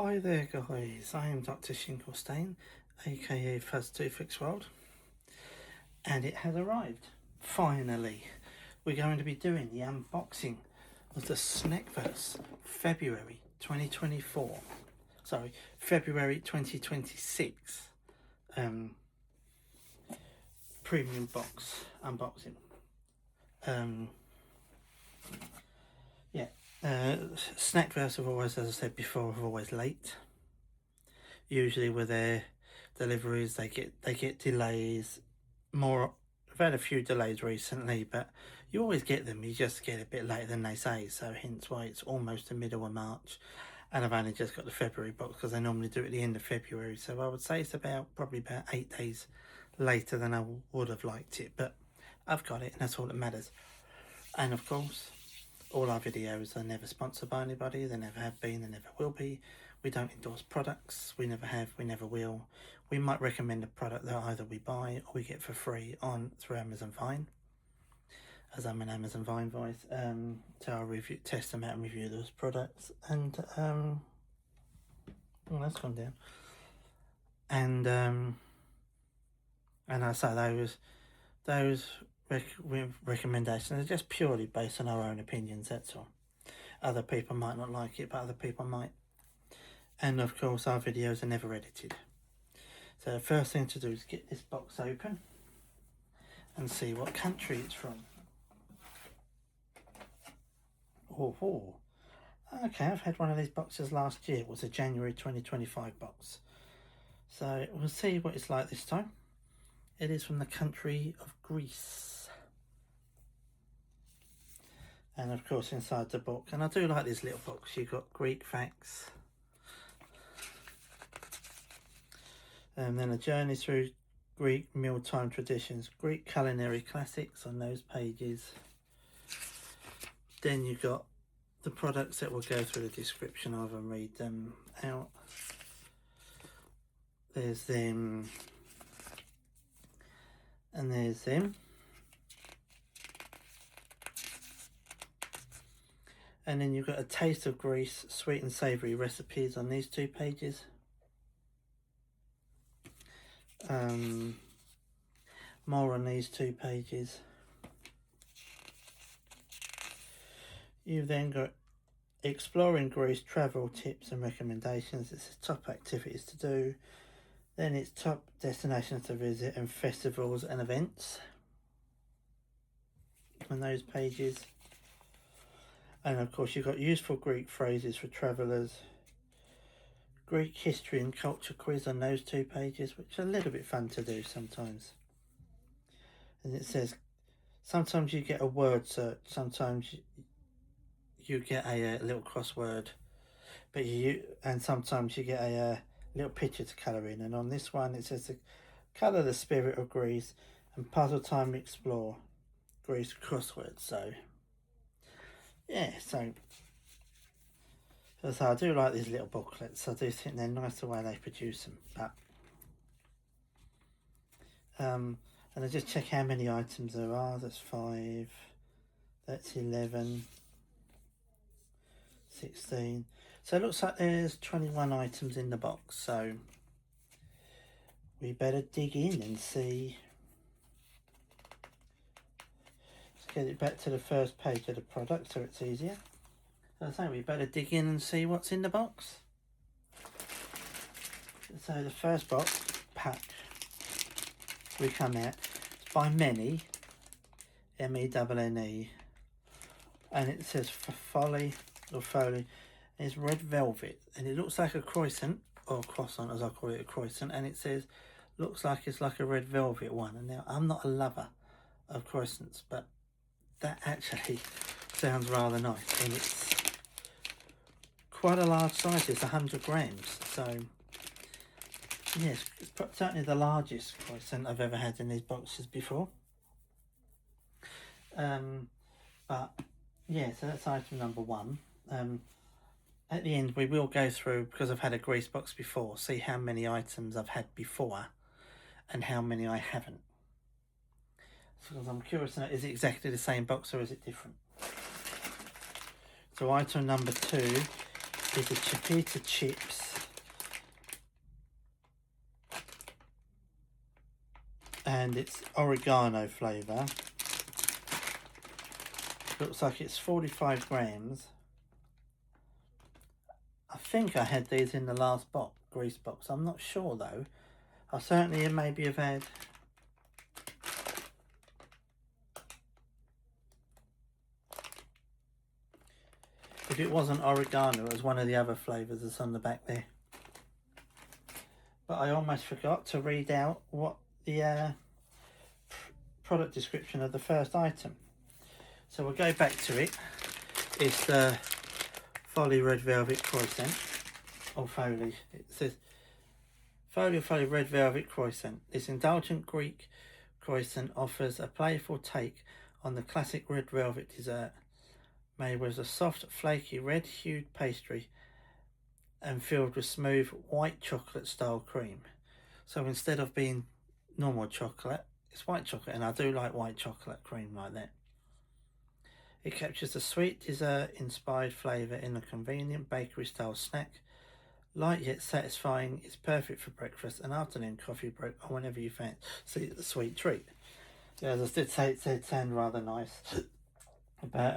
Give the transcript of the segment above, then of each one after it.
Hi there guys, I am Dr. Shinglestein, aka Fuzz Toothfix World, and it has arrived. Finally, we're going to be doing the unboxing of the SnackVerse February 2024. Sorry, February 2026 premium box unboxing. SnackVerse have always, as I said before, are always late. Usually with their deliveries, they get delays. We've had a few delays recently, but you always get them. You just get a bit later than they say. So hence why it's almost the middle of March, and I've only just got the February box because they normally do it at the end of February. So I would say it's probably about 8 days later than I would have liked it, but I've got it, and that's all that matters. And of course, all our videos are never sponsored by anybody. They never have been, they never will be. We don't endorse products. We never have, we never will. We might recommend a product that either we buy or we get for free through Amazon Vine, as I'm an Amazon Vine voice. So I'll test them out and review those products. And oh, that's gone down. And I say those recommendations are just purely based on our own opinions, that's all. Other people might not like it, but other people might. And of course our videos are never edited. So the first thing to do is get this box open and see what country it's from. Oh. Okay, I've had one of these boxes last year. It was a January 2025 box. So we'll see what it's like this time. It is from the country of Greece. And of course inside the book, and I do like this little box, you've got Greek facts. And then a journey through Greek mealtime traditions, Greek culinary classics on those pages. Then you've got the products that we'll go through the description of and read them out. There's them. And there's them. And then you've got a taste of Greece, sweet and savoury recipes on these 2 pages. More on these 2 pages. You've then got exploring Greece, travel tips and recommendations. It's top activities to do. Then it's top destinations to visit and festivals and events on those pages. And of course you've got useful Greek phrases for travellers, Greek history and culture quiz on those 2 pages, which are a little bit fun to do sometimes. And it says sometimes you get a word search, sometimes you get a little crossword, and sometimes you get a little picture to colour in. And on this one it says to colour the spirit of Greece and puzzle time explore Greece crosswords. So yeah, so I do like these little booklets. I do think they're nice the way they produce them. But and I just check how many items there are. That's 5, that's 11, 16. So it looks like there's 21 items in the box. So we better dig in and see. Let's get it back to the first page of the product so it's easier. So I think we better dig in and see what's in the box. So the first box pack we come out, it's by Many, M-E-N-N-E, and it says Folly, it's red velvet, and it looks like a croissant, or croissant as I call it, a croissant, and it says looks like it's like a red velvet one. And now I'm not a lover of croissants, but that actually sounds rather nice, and it's quite a large size. It's 100 grams, so yes, it's certainly the largest croissant I've ever had in these boxes before. But yeah, so that's item number 1. At the end we will go through, because I've had a Greece box before, see how many items I've had before and how many I haven't. Because I'm curious to know, is it exactly the same box or is it different? So item number 2 is the Chipita chips. And it's oregano flavour. Looks like it's 45 grams. I think I had these in the last grease box. I'm not sure though. I certainly maybe have had. If it wasn't oregano, it was one of the other flavours that's on the back there. But I almost forgot to read out what the product description of the first item. So we'll go back to it. It's the Folly Red Velvet Croissant. Or Folly. It says Folly Red Velvet Croissant. This indulgent Greek croissant offers a playful take on the classic red velvet dessert, made with a soft, flaky, red-hued pastry and filled with smooth white chocolate style cream. So instead of being normal chocolate, it's white chocolate, and I do like white chocolate cream like that. It captures the sweet dessert inspired flavour in a convenient bakery style snack. Light yet satisfying, it's perfect for breakfast, an afternoon coffee break, or whenever you fancy a sweet treat. Yeah, as I did say, it did sound rather nice. But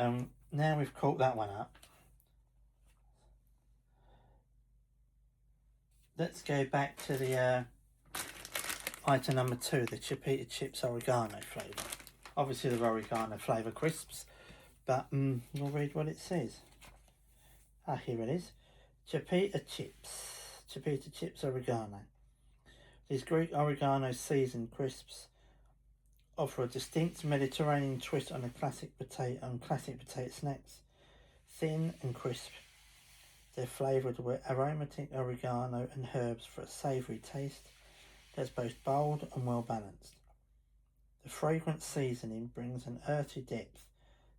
now we've caught that one up. Let's go back to the item number 2, the Chipita Chips Oregano flavour. Obviously the oregano flavour crisps, but we'll read what it says. Here it is. Chipita Chips Oregano. These Greek oregano seasoned crisps offer a distinct Mediterranean twist on classic potato snacks. Thin and crisp, they're flavoured with aromatic oregano and herbs for a savoury taste that's both bold and well balanced. The fragrant seasoning brings an earthy depth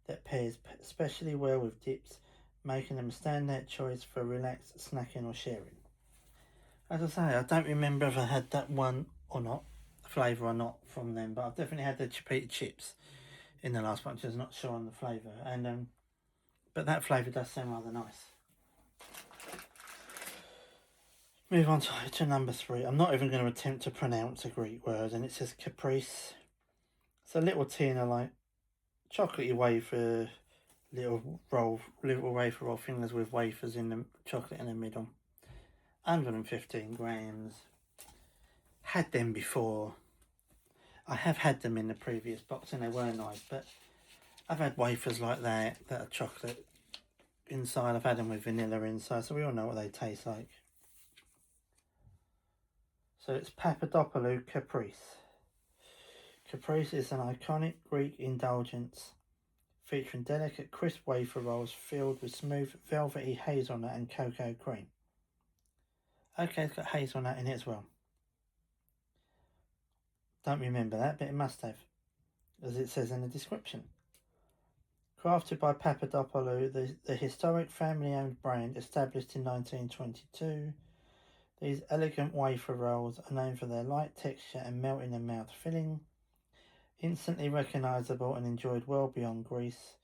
that pairs especially well with dips, making them a standout choice for relaxed snacking or sharing. As I say, I don't remember if I had that one or not, flavour or not from them, but I've definitely had the Chipita chips in the last one, just not sure on the flavour. And but that flavour does sound rather nice. Move on to item number 3. I'm not even going to attempt to pronounce a Greek word, and it says caprice. It's a little tin of like chocolatey wafer, little wafer roll fingers with wafers in the chocolate in the middle. 115 grams. Had them before. I have had them in the previous box and they were nice, but I've had wafers like that are chocolate inside. I've had them with vanilla inside, so we all know what they taste like. So it's Papadopoulou Caprice. Caprice is an iconic Greek indulgence featuring delicate crisp wafer rolls filled with smooth velvety hazelnut and cocoa cream. Okay, it's got hazelnut in it as well. Don't remember that, but it must have, as it says in the description. Crafted by Papadopoulou, the historic family-owned brand established in 1922, these elegant wafer rolls are known for their light texture and melt-in-the-mouth filling. Instantly recognisable and enjoyed well beyond Greece,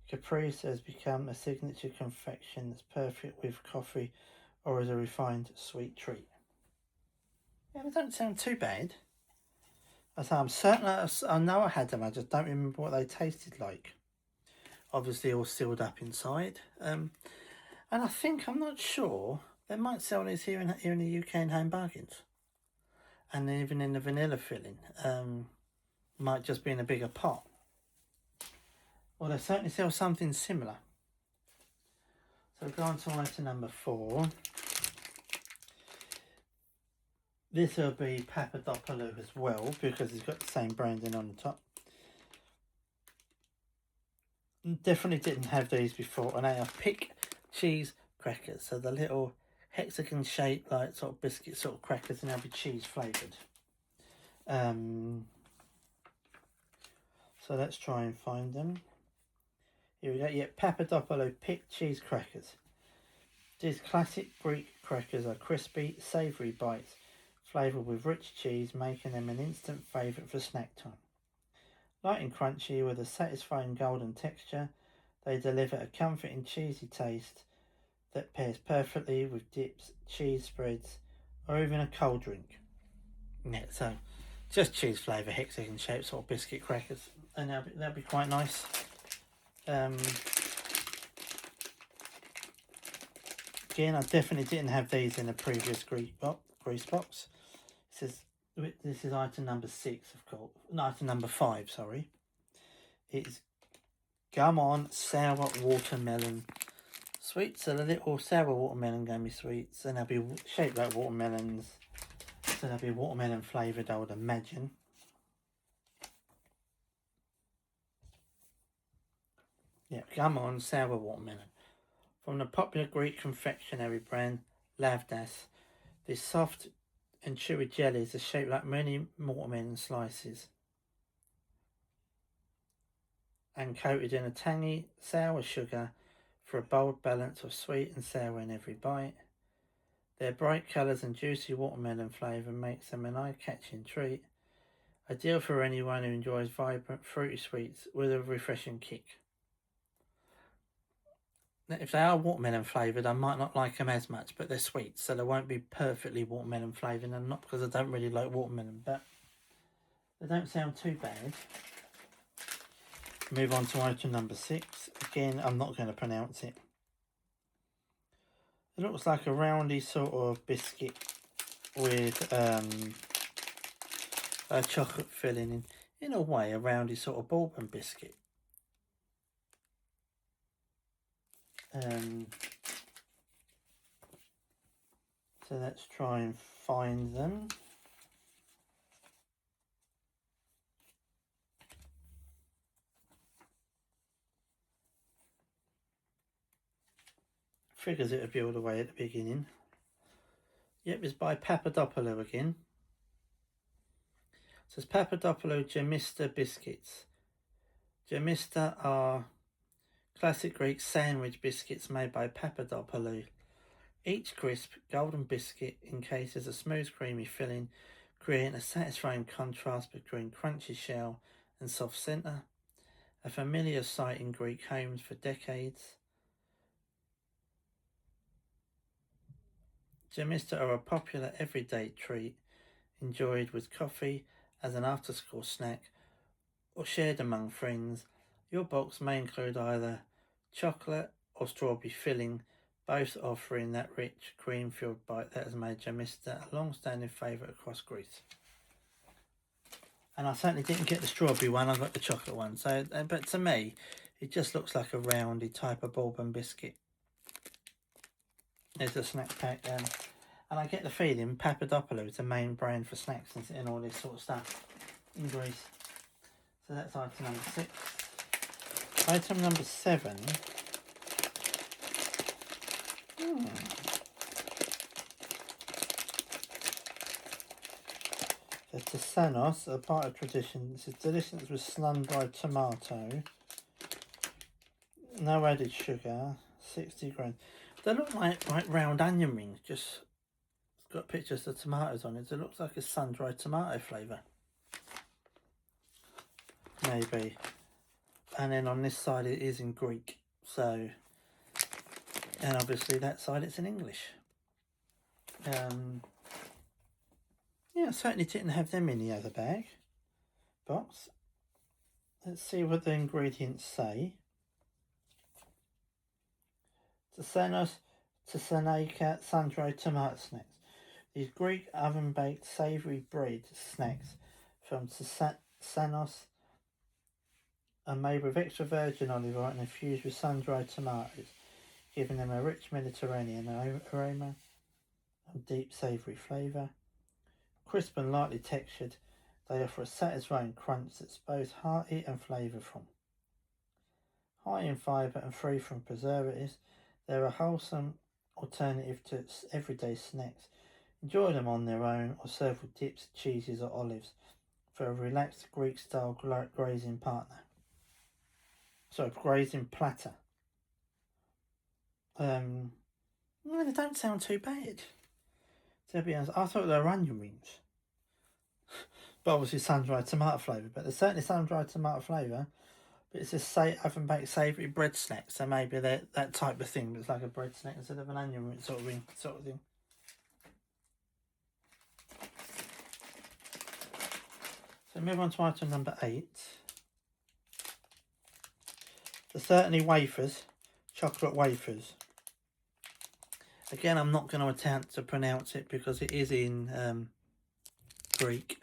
Caprice has become a signature confection that's perfect with coffee or as a refined sweet treat. Yeah, they don't sound too bad. I'm certain I know I had them, I just don't remember what they tasted like. Obviously all sealed up inside. And I think, I'm not sure, they might sell these here in the UK in Home Bargains. And even in the vanilla filling. Might just be in a bigger pot. Well, they certainly sell something similar. So go on to item number 4. This will be Papadopoulou as well, because it's got the same branding on the top. Definitely didn't have these before, and they are pick cheese crackers. So the little hexagon shaped, like sort of biscuit sort of crackers, and they'll be cheese flavoured. So let's try and find them. Here we go. Yeah, Papadopoulou pick cheese crackers. These classic Greek crackers are crispy, savoury bites flavoured with rich cheese, making them an instant favourite for snack time. Light and crunchy with a satisfying golden texture, they deliver a comforting cheesy taste that pairs perfectly with dips, cheese spreads, or even a cold drink. Yeah, so just cheese flavour, hexagon shaped sort of biscuit crackers, and that'll be quite nice. Again, I definitely didn't have these in a previous grease box. This is item number 6, of course. No, item number 5, sorry. It's Gum On Sour Watermelon Sweets. So the little sour watermelon gummy sweets, and they'll be shaped like watermelons. So they'll be watermelon flavoured, I would imagine. Yeah, Gum On Sour Watermelon. From the popular Greek confectionery brand Lavdas, these soft and chewy jellies are shaped like many watermelon slices and coated in a tangy, sour sugar for a bold balance of sweet and sour in every bite. Their bright colours and juicy watermelon flavour makes them an eye-catching treat, ideal for anyone who enjoys vibrant fruity sweets with a refreshing kick. Now, if they are watermelon flavoured, I might not like them as much, but they're sweet, so they won't be perfectly watermelon flavoured, and not because I don't really like watermelon, but they don't sound too bad. Move on to item number 6. Again, I'm not going to pronounce it. It looks like a roundy sort of biscuit with a chocolate filling. In a way, a roundy sort of bourbon biscuit. So let's try and find them. Figures it would be all the way at the beginning. Yep, it's by Papadopoulou again. It says Papadopoulou Gemista biscuits. Gemista are classic Greek sandwich biscuits made by Papadopoulou. Each crisp, golden biscuit encases a smooth, creamy filling, creating a satisfying contrast between crunchy shell and soft centre. A familiar sight in Greek homes for decades. Gemista are a popular everyday treat, enjoyed with coffee as an after-school snack or shared among friends. Your box may include either chocolate or strawberry filling, both offering that rich, cream-filled bite that has made Gemista a long-standing favourite across Greece. And I certainly didn't get the strawberry one, I got the chocolate one. So, but to me, it just looks like a roundy type of bourbon biscuit. There's a snack pack, and I get the feeling Papadopoulou is the main brand for snacks and all this sort of stuff in Greece. So that's item number 6. Item number 7. The Tsanos, a part of tradition. This is delicious with sun-dried tomato. No added sugar. 60 grams. They look like round onion rings. Just got pictures of tomatoes on it. It looks like a sun-dried tomato flavour. Maybe. And then on this side it is in Greek. So, and obviously that side it's in English. Yeah, I certainly didn't have them in the other box. Let's see what the ingredients say. Tsanaika sun-dried tomato snacks. These Greek oven-baked savoury bread snacks from Tsanos are made with extra virgin olive oil and infused with sun-dried tomatoes, giving them a rich Mediterranean aroma and deep savoury flavour. Crisp and lightly textured, they offer a satisfying crunch that's both hearty and flavourful. High in fibre and free from preservatives, they're a wholesome alternative to everyday snacks. Enjoy them on their own or serve with dips, cheeses or olives for a relaxed Greek-style grazing platter. Well, they don't sound too bad. To be honest, I thought they were onion rings. But obviously sun-dried tomato flavour. But there's certainly sun-dried tomato flavour. But it's a oven baked savoury bread snack, so maybe that type of thing. But it's like a bread snack instead of an onion ring sort of thing. So move on to item number 8. The Certainly wafers, chocolate wafers. Again, I'm not going to attempt to pronounce it because it is in Greek.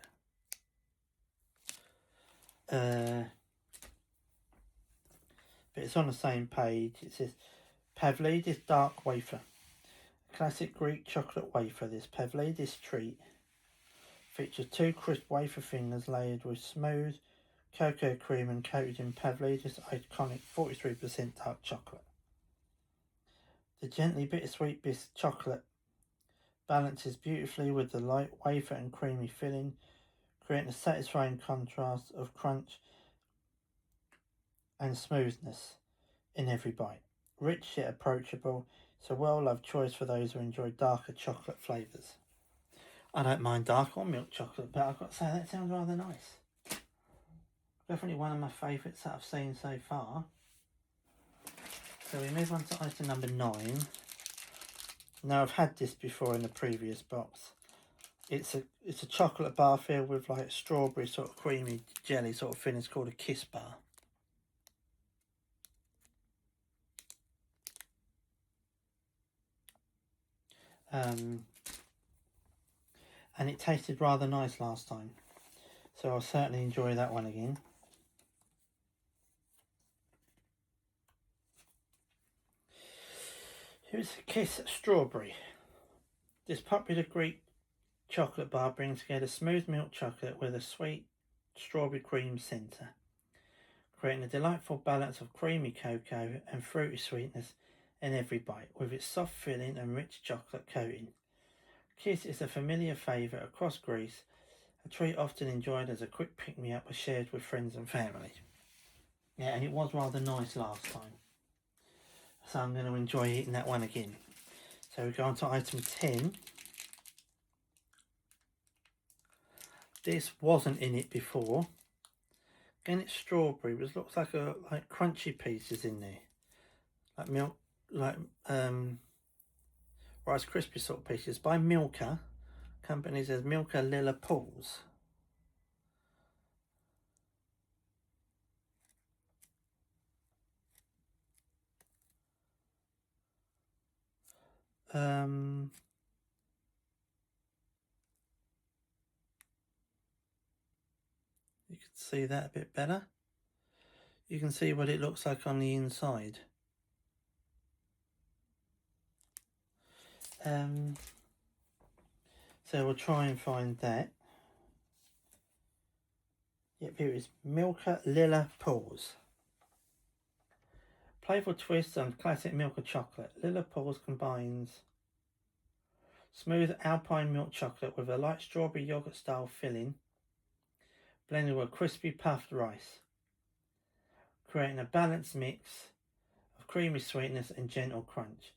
But it's on the same page. It says Pavlidis dark wafer, classic Greek chocolate wafer. This Pavlidis treat features 2 crisp wafer fingers layered with smooth cocoa cream and coated in Pavlidis iconic 43% dark chocolate. The gently bittersweet chocolate balances beautifully with the light wafer and creamy filling, creating a satisfying contrast of crunch and smoothness in every bite. Rich yet approachable, it's a well-loved choice for those who enjoy darker chocolate flavours. I don't mind dark or milk chocolate, but I've got to say that sounds rather nice. Definitely one of my favourites that I've seen so far. So we move on to item number 9. Now I've had this before in the previous box. It's a chocolate bar filled with like strawberry sort of creamy jelly sort of thing. It's called a Kiss bar. And it tasted rather nice last time, so I'll certainly enjoy that one again. Here's a Kiss Strawberry. This popular Greek chocolate bar brings together smooth milk chocolate with a sweet strawberry cream centre, creating a delightful balance of creamy cocoa and fruity sweetness in every bite, with its soft filling and rich chocolate coating. Kiss is a familiar favourite across Greece, a treat often enjoyed as a quick pick-me-up or shared with friends and family. Yeah, and it was rather nice last time, so I'm going to enjoy eating that one again. So we go on to item 10. This wasn't in it before. Again, it's strawberry, but it looks like crunchy pieces in there, like milk, like Rice Krispie sort of pieces by Milka. Company says Milka Lilla Pools. You can see that a bit better. You can see what it looks like on the inside. So we'll try and find that. Yep, here it is. Milka Lilla Pools. Playful twist on classic Milka chocolate. Lilla Pools combines smooth alpine milk chocolate with a light strawberry yogurt style filling, blended with crispy puffed rice, creating a balanced mix of creamy sweetness and gentle crunch.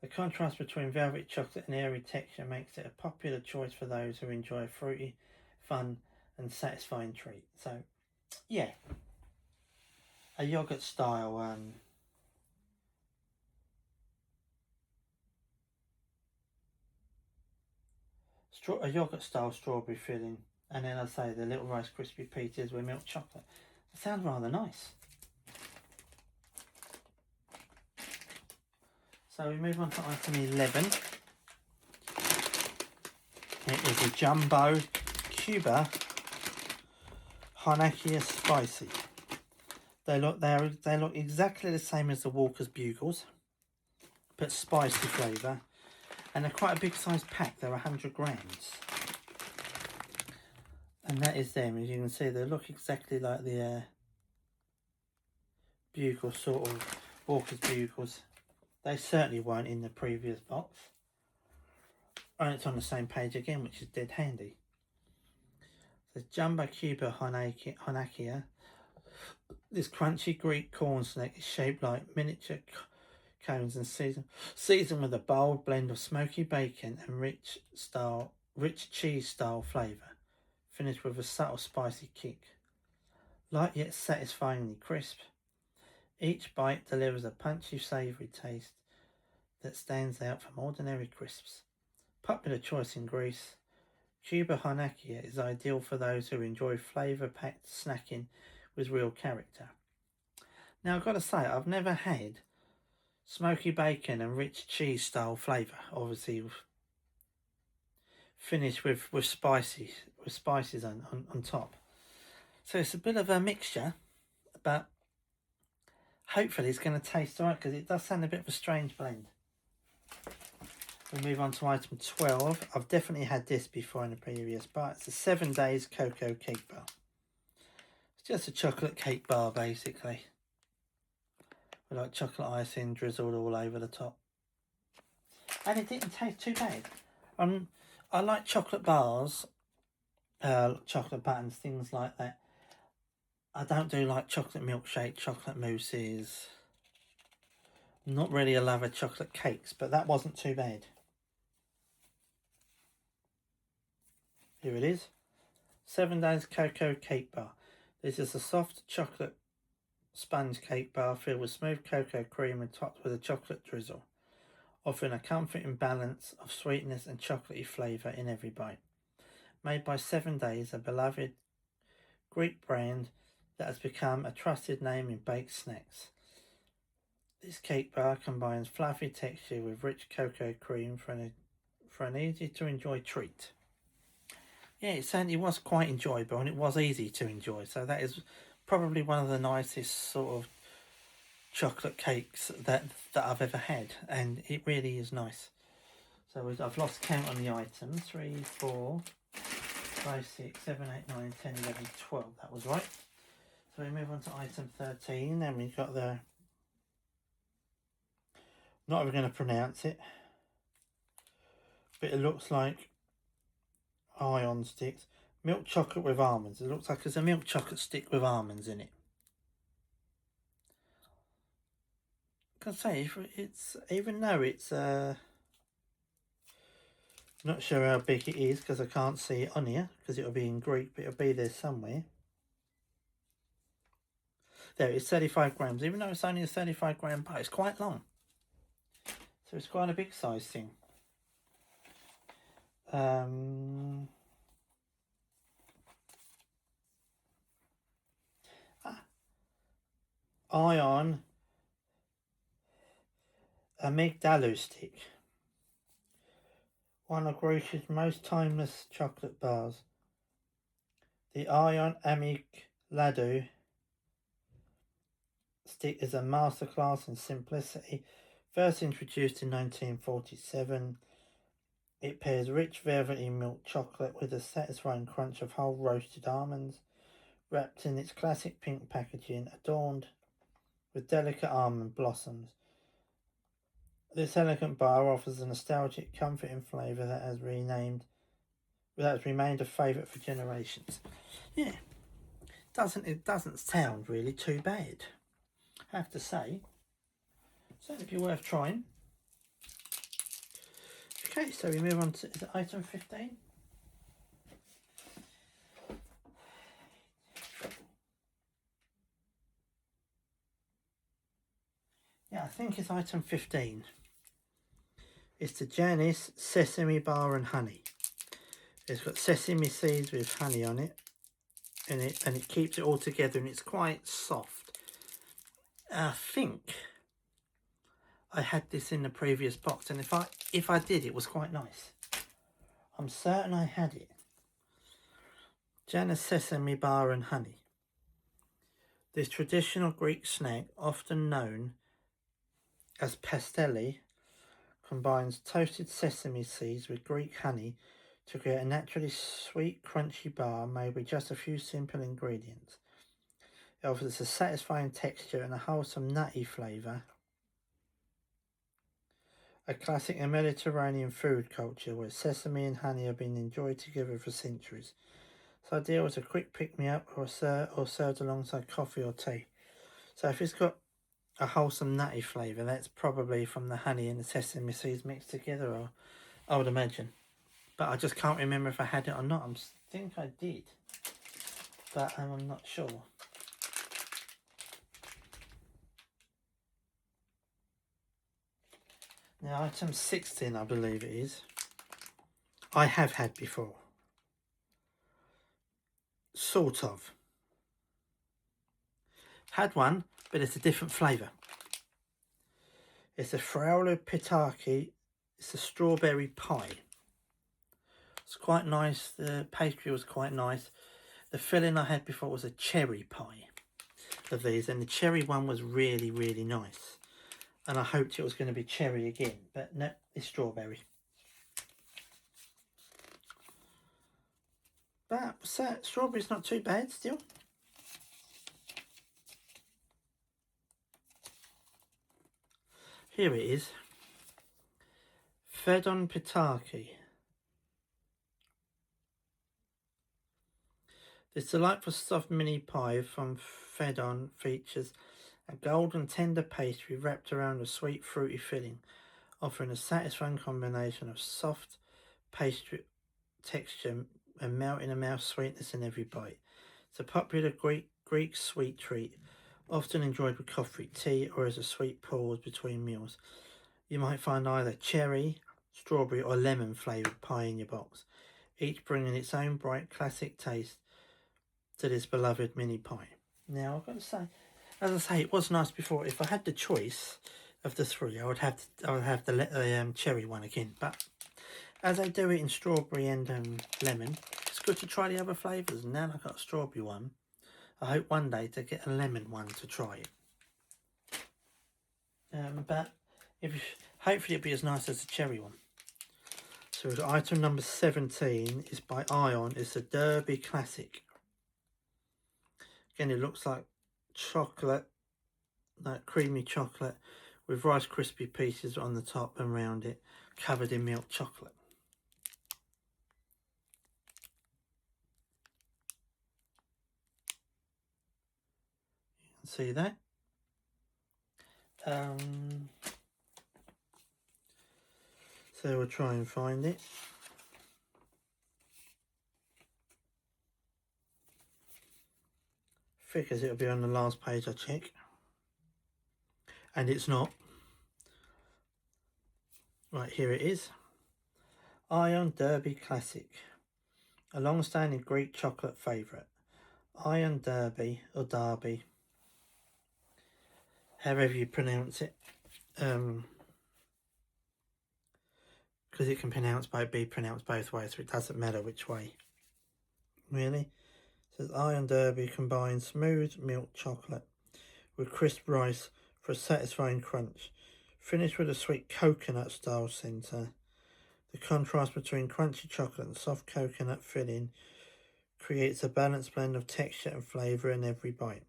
The contrast between velvet chocolate and airy texture makes it a popular choice for those who enjoy a fruity, fun and satisfying treat. So, yeah, a yogurt style a yogurt style strawberry filling, and then I say the little Rice Krispie pieces with milk chocolate. It sounds rather nice. So we move on to item 11. It is a Jumbo Cuba Harnakia Spicy. They look exactly the same as the Walker's Bugles, but spicy flavour, and they're quite a big size pack. They're 100 grams, and that is them. As you can see, they look exactly like the Bugles, sort of Walker's Bugles. They certainly weren't in the previous box. And it's on the same page again, which is dead handy. The Jumbo Cuba Harnakia. This crunchy Greek corn snack is shaped like miniature cones and seasoned with a bold blend of smoky bacon and rich cheese style flavour, finished with a subtle spicy kick. Light yet satisfyingly crisp, Each bite delivers a punchy, savoury taste that stands out from ordinary crisps. Popular choice in Greece, Cuba Harnakia is ideal for those who enjoy flavour-packed snacking with real character. Now, I've got to say, I've never had smoky bacon and rich cheese style flavour, obviously finished with spices on top. So it's a bit of a mixture, but hopefully it's going to taste alright, because it does sound a bit of a strange blend. We move on to item 12. I've definitely had this before in a previous bar. It's a 7 Days Cocoa Cake Bar. It's just a chocolate cake bar, basically, with like chocolate icing drizzled all over the top. And it didn't taste too bad. I like chocolate bars, chocolate buttons, things like that. I don't do like chocolate milkshake, chocolate mousses. I'm not really a lover of chocolate cakes, but that wasn't too bad. Here it is. 7 Days Cocoa Cake Bar. This is a soft chocolate sponge cake bar filled with smooth cocoa cream and topped with a chocolate drizzle, offering a comforting balance of sweetness and chocolatey flavour in every bite. Made by 7 Days, a beloved Greek brand that has become a trusted name in baked snacks. This cake bar combines fluffy texture with rich cocoa cream for an easy to enjoy treat. Yeah, it certainly was quite enjoyable, and it was easy to enjoy. So that is probably one of the nicest sort of chocolate cakes that I've ever had, and it really is nice. So I've lost count on the items. 3, 4, 5, 6, 7, 8, 9, 10, 11, 12. That was right. So we move on to item 13, and we've got the... Not even going to pronounce it, but it looks like ion sticks. Milk chocolate with almonds. It looks like it's a milk chocolate stick with almonds in it. I can say, it's, even though it's not sure how big it is because I can't see it on here, because it'll be in Greek, but it'll be there somewhere. There, it's 35 grams. Even though it's only a 35 gram bar, it's quite long. So it's quite a big size thing. Ion amygdalo stick. One of Greece's most timeless chocolate bars. The Ion amygdalo stick is a masterclass in simplicity. First introduced in 1947, it pairs rich velvety milk chocolate with a satisfying crunch of whole roasted almonds, wrapped in its classic pink packaging, adorned with delicate almond blossoms. This elegant bar offers a nostalgic, comforting flavour that has remained a favourite for generations. Yeah, it doesn't sound really too bad, I have to say. So it'd be worth trying. Okay, so we move on to, is it item 15? Yeah, I think it's item 15. It's the Janice Sesame Bar and Honey. It's got sesame seeds with honey on it, and it keeps it all together, and it's quite soft. I think I had this in the previous box, and if I did, it was quite nice. I'm certain I had it. Janice Sesame Bar and Honey. This traditional Greek snack, often known as pastelli, combines toasted sesame seeds with Greek honey to create a naturally sweet, crunchy bar made with just a few simple ingredients. It offers a satisfying texture and a wholesome nutty flavour. A classic in Mediterranean food culture where sesame and honey have been enjoyed together for centuries. It's ideal as a quick pick-me-up or served alongside coffee or tea. So if it's got a wholesome nutty flavour, that's probably from the honey and the sesame seeds mixed together, or I would imagine. But I just can't remember if I had it or not. I think I did, but I'm not sure. Now item 16, I believe it is, I have had before. Sort of. Had one, but it's a different flavour. It's a Fraulo Pitaki. It's a strawberry pie. It's quite nice. The pastry was quite nice. The filling I had before was a cherry pie of these, and the cherry one was really, really nice. And I hoped it was going to be cherry again, but no, it's strawberry. But strawberry's not too bad still. Here it is. Fedon Pitaki. This delightful soft mini pie from Fedon features a golden tender pastry wrapped around a sweet fruity filling, offering a satisfying combination of soft pastry texture and melt-in-the-mouth sweetness in every bite. It's a popular Greek sweet treat, often enjoyed with coffee, tea, or as a sweet pause between meals. You might find either cherry, strawberry, or lemon flavoured pie in your box, each bringing its own bright classic taste to this beloved mini pie. Now, I've got to say, as I say, it was nice before. If I had the choice of the three, I would have the cherry one again. But as I do it in strawberry and lemon, it's good to try the other flavours. And now I've got a strawberry one. I hope one day to get a lemon one to try it. But hopefully it'll be as nice as the cherry one. So we've got item number 17 is by Ion. It's a Derby Classic. Again, it looks like chocolate, like creamy chocolate with Rice Krispie pieces on the top and round it, covered in milk chocolate. You can see that. So we'll try and find it. Figures it'll be on the last page I check. And it's not. Right, here it is. Ion Derby Classic. A long-standing Greek chocolate favourite. Ion Derby, or Derby, however you pronounce it. Because it can be pronounced both ways, so it doesn't matter which way. Really? It says Ion Derby combines smooth milk chocolate with crisp rice for a satisfying crunch, finished with a sweet coconut style centre. The contrast between crunchy chocolate and soft coconut filling creates a balanced blend of texture and flavour in every bite.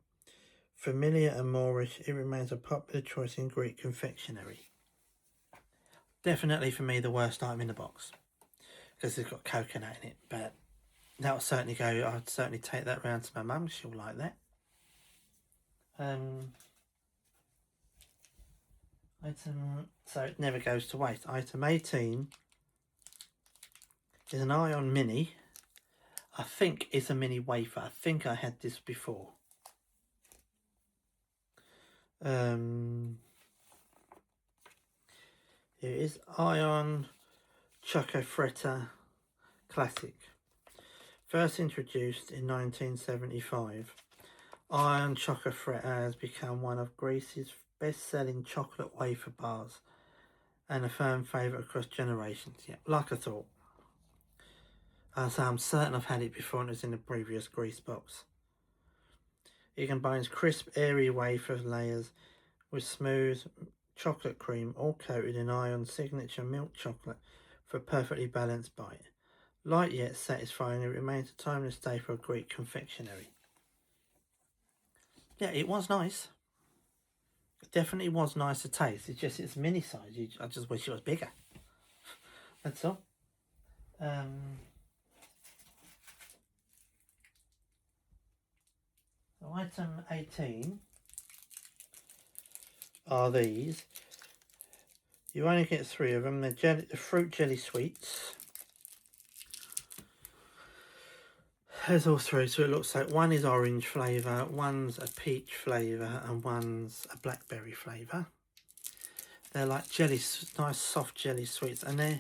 Familiar and Moorish, it remains a popular choice in Greek confectionery. Definitely for me the worst item in the box, because it's got coconut in it, but that'll certainly go. I'd certainly take that round to my mum. She'll like that. So it never goes to waste. Item 18 is an Ion Mini. I think it's a mini wafer. I think I had this before. Here it is. Ion Choco Fretta Classic. First introduced in 1975, Ion Choco Fretta has become one of Greece's best-selling chocolate wafer bars and a firm favourite across generations. Yeah, like I thought. So I'm certain I've had it before and it was in the previous Greece box. It combines crisp, airy wafer layers with smooth chocolate cream, all coated in Ion's signature milk chocolate for a perfectly balanced bite. Light yet satisfying, it remains a timeless staple of Greek confectionery. Yeah, it was nice. It definitely was nice to taste. It's just it's mini size. I just wish it was bigger. That's all. So item 18 are these. You only get 3 of them. They're the fruit jelly sweets. There's all 3, so it looks like one is orange flavour, one's a peach flavour, and one's a blackberry flavour. They're like jelly, nice soft jelly sweets, and they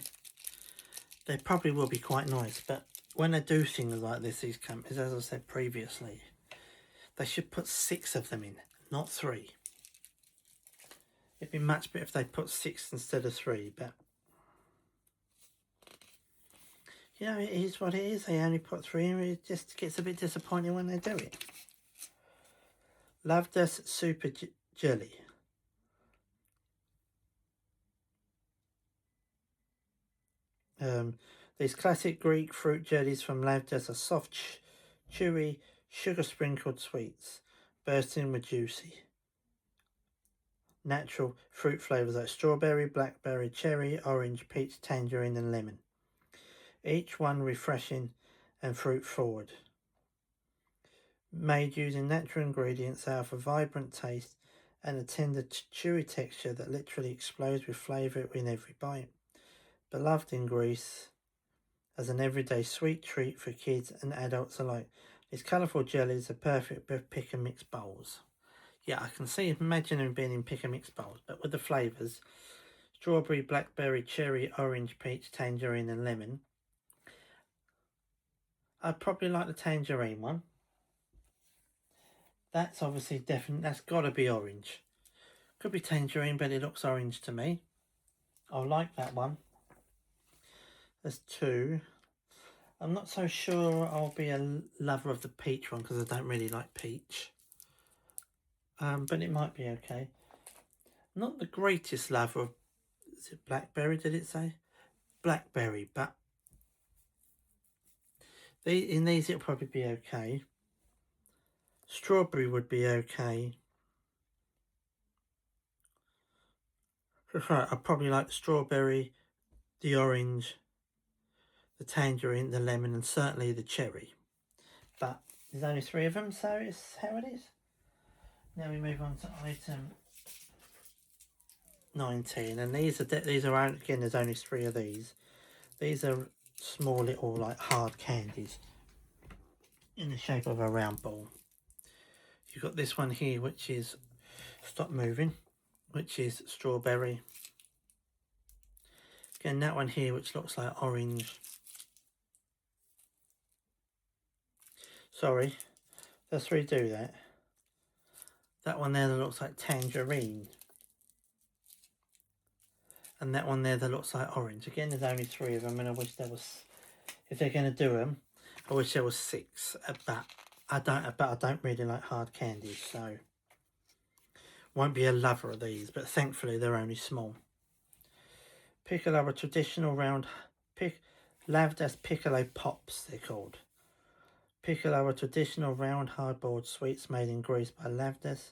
probably will be quite nice. But when they do things like this, these companies, as I said previously, they should put 6 of them in, not 3. It'd be much better if they put 6 instead of 3, but you know, it is what it is. They only put 3 in. It just gets a bit disappointing when they do it. Lovedas Super Jelly. These classic Greek fruit jellies from Lovedas are soft, chewy, sugar-sprinkled sweets, bursting with juicy, natural fruit flavours like strawberry, blackberry, cherry, orange, peach, tangerine and lemon. Each one refreshing and fruit-forward. Made using natural ingredients, they have a vibrant taste and a tender, chewy texture that literally explodes with flavour in every bite. Beloved in Greece as an everyday sweet treat for kids and adults alike. These colourful jellies are perfect for pick and mix bowls. Yeah, I can imagine them being in pick and mix bowls, but with the flavours, strawberry, blackberry, cherry, orange, peach, tangerine and lemon. I'd probably like the tangerine one. That's obviously definitely, that's got to be orange. Could be tangerine, but it looks orange to me. I'll like that one. There's 2. I'm not so sure I'll be a lover of the peach one because I don't really like peach. But it might be okay. Not the greatest lover of, is it blackberry, did it say? Blackberry, but in these it'll probably be okay. Strawberry would be okay. Right, I probably like the strawberry, the orange, the tangerine, the lemon, and certainly the cherry. But there's only 3 of them, so it's how it is. Now we move on to item 19, and these are again. There's only 3 of these. These are small little like hard candies in the shape of a round ball. You've got this one here, which is stop moving, which is strawberry. Again, that one here, which looks like orange. Sorry, let's redo that. That one there that looks like tangerine. And that one there that looks like orange. Again, there's only 3 of them, and I wish there was, if they're going to do them, I wish there was 6. But I don't really like hard candies, so won't be a lover of these. But thankfully, they're only small. Piccolo are traditional round, Lavdas Piccolo Pops, they're called. Piccolo are traditional round hard-boiled sweets made in Greece by Lavdas,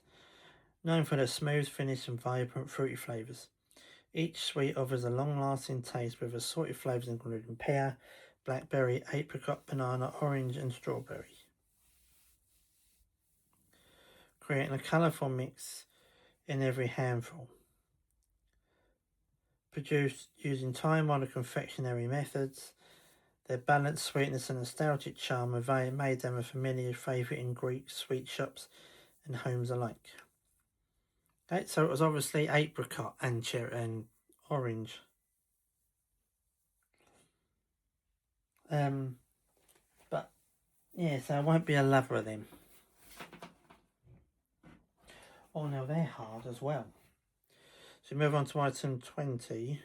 known for their smooth finish and vibrant fruity flavours. Each sweet offers a long-lasting taste with assorted flavours including pear, blackberry, apricot, banana, orange and strawberry. Creating a colourful mix in every handful. Produced using time-honoured confectionery methods, their balanced sweetness and nostalgic charm have made them a familiar favourite in Greek sweet shops and homes alike. Okay, so it was obviously apricot and cherry and orange. But yeah, so I won't be a lover of them. Oh no, they're hard as well. So move on to item 20.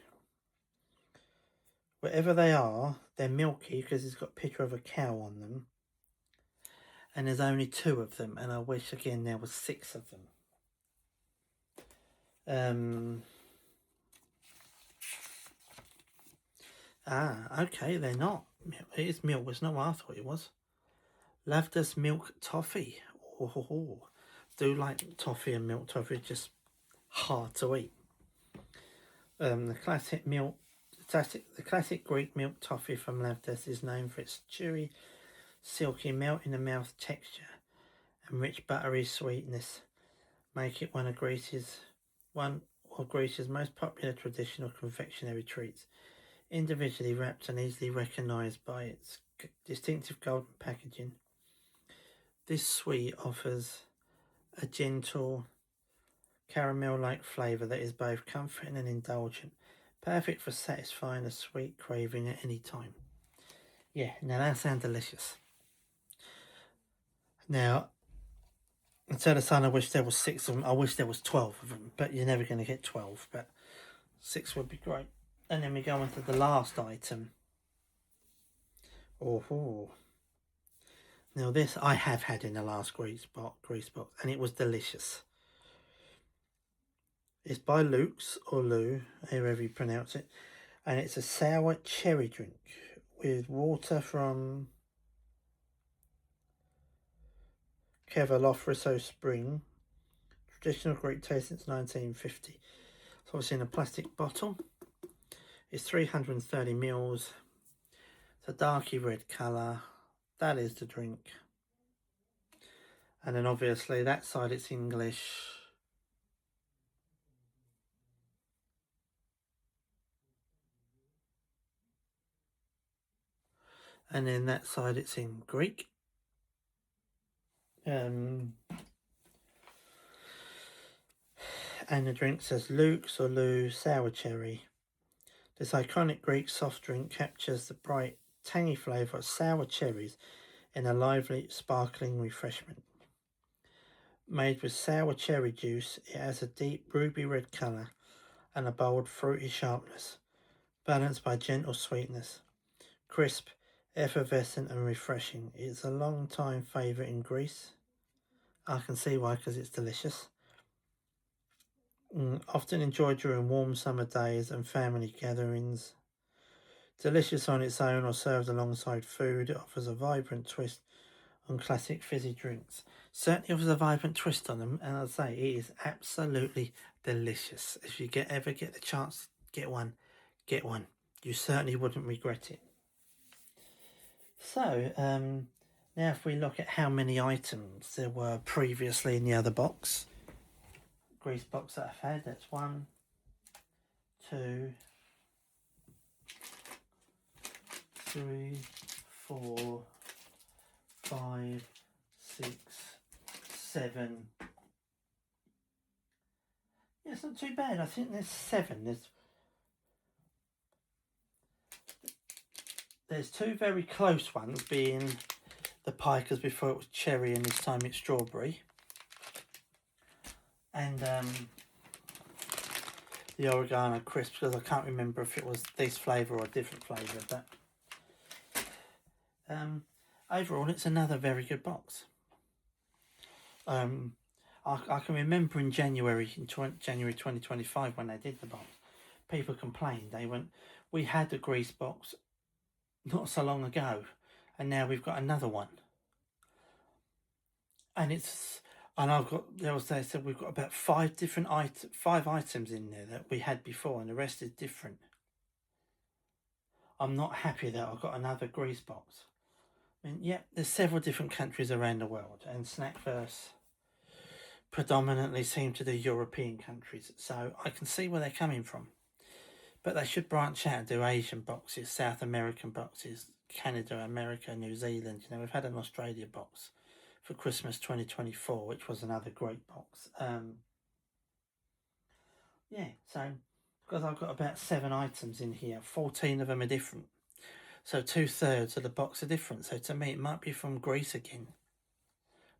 Whatever they are, they're milky because it's got a picture of a cow on them. And there's only 2 of them, and I wish again there was 6 of them. Okay, they're not. It is milk, it's not what I thought it was. Lavdas Milk Toffee. Oh, do like toffee and milk toffee, just hard to eat. The classic Greek milk toffee from Lavdas is known for its chewy, silky, melt-in-the-mouth texture and rich buttery sweetness, make it one of Greece's most popular traditional confectionery treats. Individually wrapped and easily recognised by its distinctive golden packaging, this sweet offers a gentle Caramel-like flavour that is both comforting and indulgent. Perfect for satisfying a sweet craving at any time. Yeah, now that sounds delicious. Now, instead of saying I wish there was 6 of them, I wish there was 12 of them, but you're never going to get 12, but 6 would be great. And then we go on to the last item. Oh, now this I have had in the last grease box, and it was delicious. It's by Luke's or Lou, however you pronounce it, and it's a sour cherry drink with water from Cavallofriso Spring, traditional Greek taste since 1950. It's obviously in a plastic bottle. It's 330 mils. It's a darky red colour. That is the drink. And then obviously that side it's English. And then that side it's in Greek. And the drink says Luke's or Lou Sour Cherry. This iconic Greek soft drink captures the bright, tangy flavour of sour cherries in a lively, sparkling refreshment. Made with sour cherry juice, it has a deep ruby red colour and a bold fruity sharpness, balanced by gentle sweetness. Crisp, effervescent and refreshing. It's a long time favourite in Greece. I can see why, because it's delicious. Often enjoyed during warm summer days and family gatherings. Delicious on its own or served alongside food, it offers a vibrant twist on classic fizzy drinks. Certainly offers a vibrant twist on them, and I'd say it is absolutely delicious. If you ever get the chance to get one, get one. You certainly wouldn't regret it. So, now if we look at how many items there were previously in the other box, grease box that I've had, that's 1, 2, 3, 4, 5, 6, 7. Yeah, it's not too bad. I think there's 7. There's 2 very close ones, being the Pikers before it was cherry and this time it's strawberry. And the oregano crisp, because I can't remember if it was this flavour or a different flavour, but overall it's another very good box. I can remember in January 2025 when they did the box, people complained. They went, we had the grease box not so long ago, and now we've got another one. And they said we've got about 5 items in there that we had before, and the rest is different. I'm not happy that I've got another grease box. I mean, yeah, there's several different countries around the world, and SnackVerse predominantly seem to do European countries, so I can see where they're coming from. But they should branch out and do Asian boxes, South American boxes, Canada, America, New Zealand. You know, we've had an Australia box for Christmas 2024, which was another great box. Yeah, so because I've got about 7 items in here, 14 of them are different. So 2/3 of the box are different. So to me, it might be from Greece again,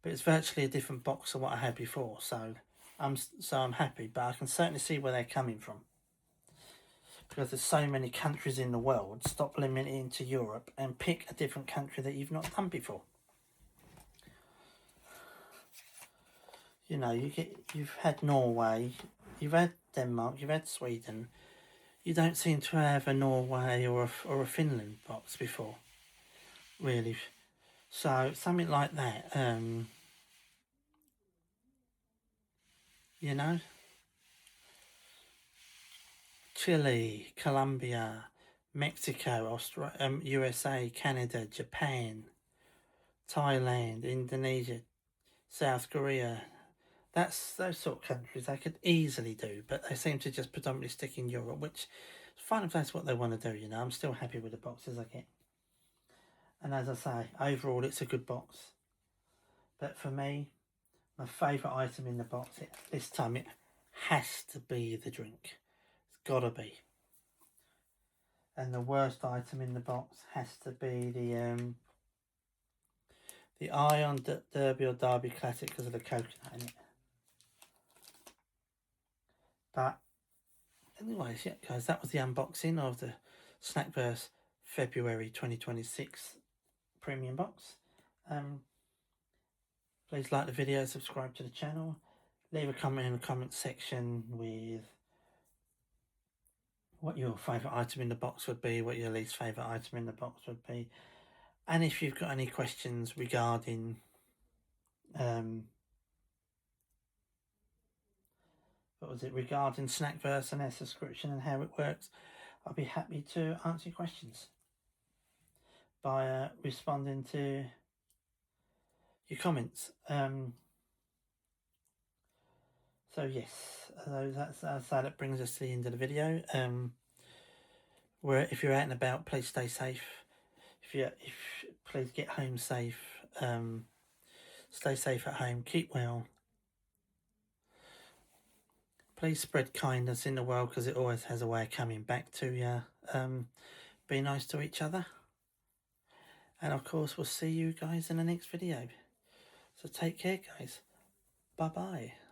but it's virtually a different box than what I had before. So I'm happy, but I can certainly see where they're coming from. Because there's so many countries in the world, stop limiting to Europe and pick a different country that you've not done before. You know, you've had Norway, you've had Denmark, you've had Sweden. You don't seem to have a Norway or a Finland box before, really. So something like that, you know. Chile, Colombia, Mexico, USA, Canada, Japan, Thailand, Indonesia, South Korea. That's those sort of countries they could easily do, but they seem to just predominantly stick in Europe, which is fine if that's what they want to do, you know. I'm still happy with the boxes I get. And as I say, overall it's a good box. But for me, my favourite item in the box, this time has to be the drink. It's gotta be. And the worst item in the box has to be the Ion Derby or Derby Classic because of the coconut in it. But anyways, yeah guys, that was the unboxing of the SnackVerse February 2026 premium box. Please like the video, subscribe to the channel, leave a comment in the comment section with what your favourite item in the box would be, what your least favourite item in the box would be, and if you've got any questions regarding regarding SnackVerse and their subscription and how it works, I'll be happy to answer your questions by responding to your comments. So yes, that brings us to the end of the video. Where if you're out and about, please stay safe. Please get home safe. Stay safe at home. Keep well. Please spread kindness in the world because it always has a way of coming back to you. Be nice to each other. And of course, we'll see you guys in the next video. So take care, guys. Bye-bye.